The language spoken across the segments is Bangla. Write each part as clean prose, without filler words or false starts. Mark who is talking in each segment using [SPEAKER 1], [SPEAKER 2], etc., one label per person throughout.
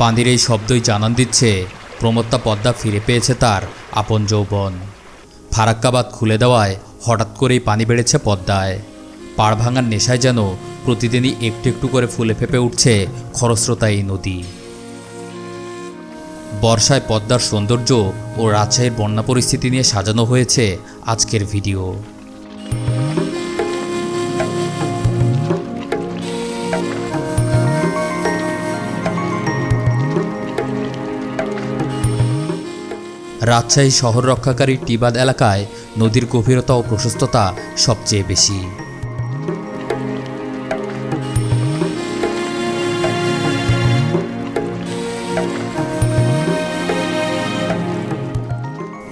[SPEAKER 1] পানির এই শব্দই জানান দিচ্ছে প্রমত্তা পদ্মা ফিরে পেয়েছে তার আপন যৌবন। ফারাক্কা বাঁধ খুলে দেওয়ায় হঠাৎ করেই পানি বেড়েছে পদ্মায়। পাড় ভাঙার নেশায় যেন প্রতিদিনই একটু একটু করে ফুলে ফেঁপে উঠছে খরস্রোতা এই নদী। বর্ষায় পদ্মার সৌন্দর্য ও রাজশাহীর বন্যা পরিস্থিতি নিয়ে সাজানো হয়েছে আজকের ভিডিও। রাজশাহী শহর রক্ষাকারী টিবাদ এলাকায় নদীর গভীরতা ও প্রশস্ততা সবচেয়ে বেশি।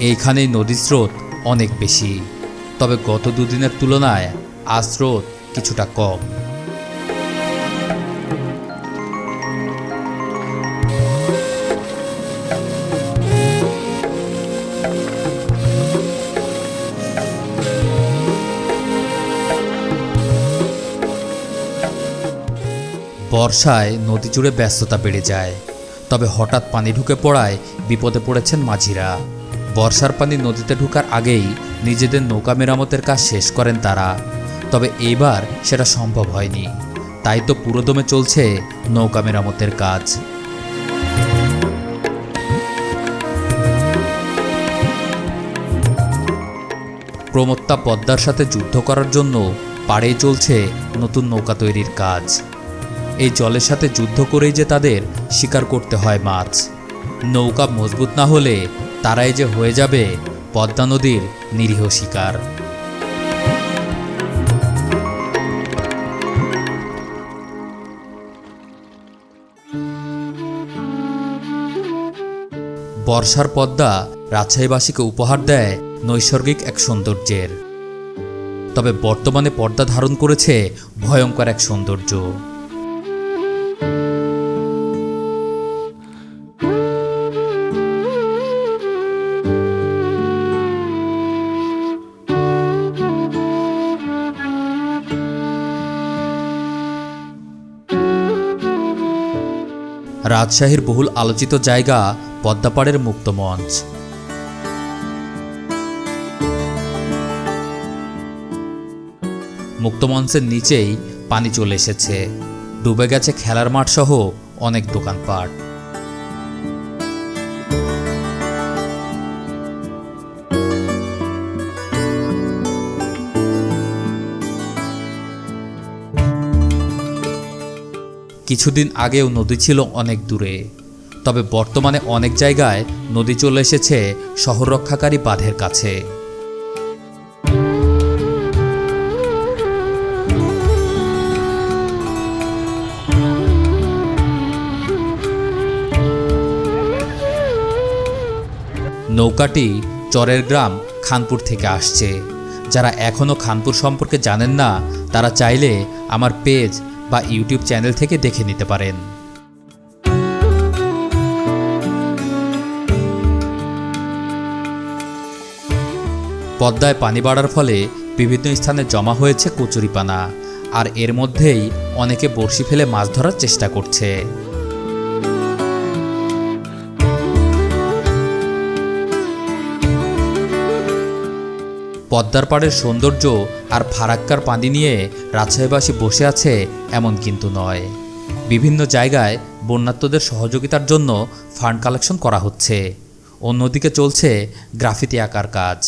[SPEAKER 1] এইখানেই নদীর স্রোত অনেক বেশি, তবে গত দুদিনের তুলনায় আজ স্রোত কিছুটা কম। বর্ষায় নদী জুড়ে ব্যস্ততা বেড়ে যায়, তবে হঠাৎ পানি ঢুকে পড়ায় বিপদে পড়েছেন মাঝিরা। বর্ষার পানি নদীতে ঢোকার আগেই নিজেদের নৌকা মেরামতের কাজ শেষ করেন তারা, তবে এইবার সেটা সম্ভব হয়নি। তাই তো পুরোদমে চলছে নৌকা মেরামতের কাজ। প্রমত্তা পদ্মার সাথে যুদ্ধ করার জন্য পাড়েই চলছে নতুন নৌকা তৈরির কাজ। এই জলের সাথে যুদ্ধ করেই যে তাদের শিকার করতে হয় মাছ। নৌকা মজবুত না হলে তারাই যে হয়ে যাবে পদ্মা নদীর নিরীহ শিকার। বর্ষার পদ্মা রাজশাহীবাসীকে উপহার দেয় নৈসর্গিক এক সৌন্দর্যের, তবে বর্তমানে পর্দা ধারণ করেছে ভয়ঙ্কর এক সৌন্দর্য। রাজশাহীর বহুল আলোচিত জায়গা পদ্মাপাড়ের মুক্ত মঞ্চ। মুক্তমঞ্চের নিচেই পানি চলে এসেছে, ডুবে গেছে খেলার মাঠ সহ অনেক দোকানপাট। কিছুদিন আগেও নদী ছিল অনেক দূরে, তবে বর্তমানে অনেক জায়গায় নদী চলে এসেছে শহর রক্ষাকারী বাঁধের কাছে। নৌকাটি চরের গ্রাম খানপুর থেকে আসছে। যারা এখনও খানপুর সম্পর্কে জানেন না, তারা চাইলে আমার পেজ বা ইউটিউব চ্যানেল থেকে দেখে নিতে পারেন। পদ্মায় পানি বাড়ার ফলে বিভিন্ন স্থানে জমা হয়েছে কচুরিপানা, আর এর মধ্যেই অনেকে বড়শি ফেলে মাছ ধরার চেষ্টা করছে। পদ্মার পাড়ের সৌন্দর্য আর ফারাক্কার পানি নিয়ে রাজশাহীবাসী বসে আছে এমন কিন্তু নয়। বিভিন্ন জায়গায় বন্যার্তদের সহযোগিতার জন্য ফান্ড কালেকশন করা হচ্ছে, অন্যদিকে চলছে গ্রাফিতি আঁকার কাজ।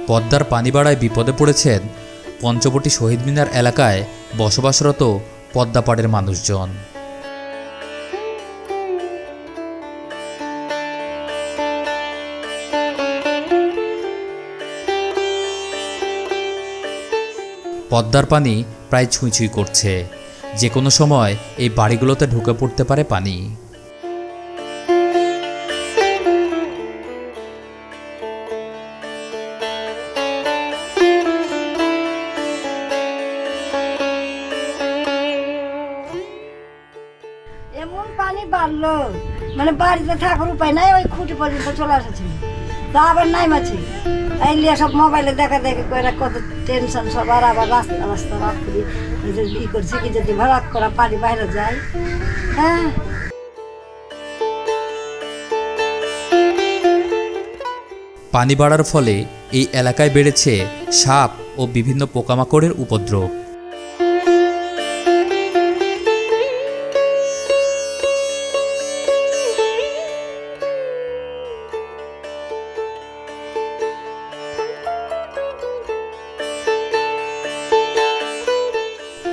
[SPEAKER 1] পদ্মার পানি বাড়ায় বিপদে পড়েছেন পঞ্চবটি শহীদ মিনার এলাকায় বসবাসরত পদ্মাপাড়ের মানুষজন। পদ্মার পানি প্রায় ছুঁই ছুঁই করছে, যে কোনো সময় এই বাড়িগুলোতে ঢুকে পড়তে পারে পানি।
[SPEAKER 2] এমন পানি বাড়লো, মানে বাড়িতে থাকার উপায় নাই, ওই খুঁটি পর্যন্ত চলে এসেছিল। তা আবার নাই মাছি এই লিয়ে সব মোবাইলে দেখা দেখি করে কত টেনশন সবার। আবার রাস্তা রাস্তা রাত্রি ই করছে কি যদি ভরাট করা পানি বাইরে যায়। হ্যাঁ
[SPEAKER 1] পানি বাড়ার ফলে এই এলাকায় বেড়েছে সাপ ও বিভিন্ন পোকামাকড়ের উপদ্রব।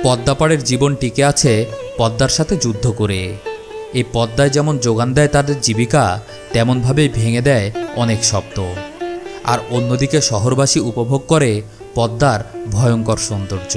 [SPEAKER 1] পদ্মাপাড়ের জীবন টিকে আছে পদ্মার সাথে যুদ্ধ করে। এই পদ্মায় যেমন যোগান দেয় তাদের জীবিকা, তেমনভাবেই ভেঙে দেয় অনেক শব্দ। আর অন্যদিকে শহরবাসী উপভোগ করে পদ্মার ভয়ঙ্কর সৌন্দর্য।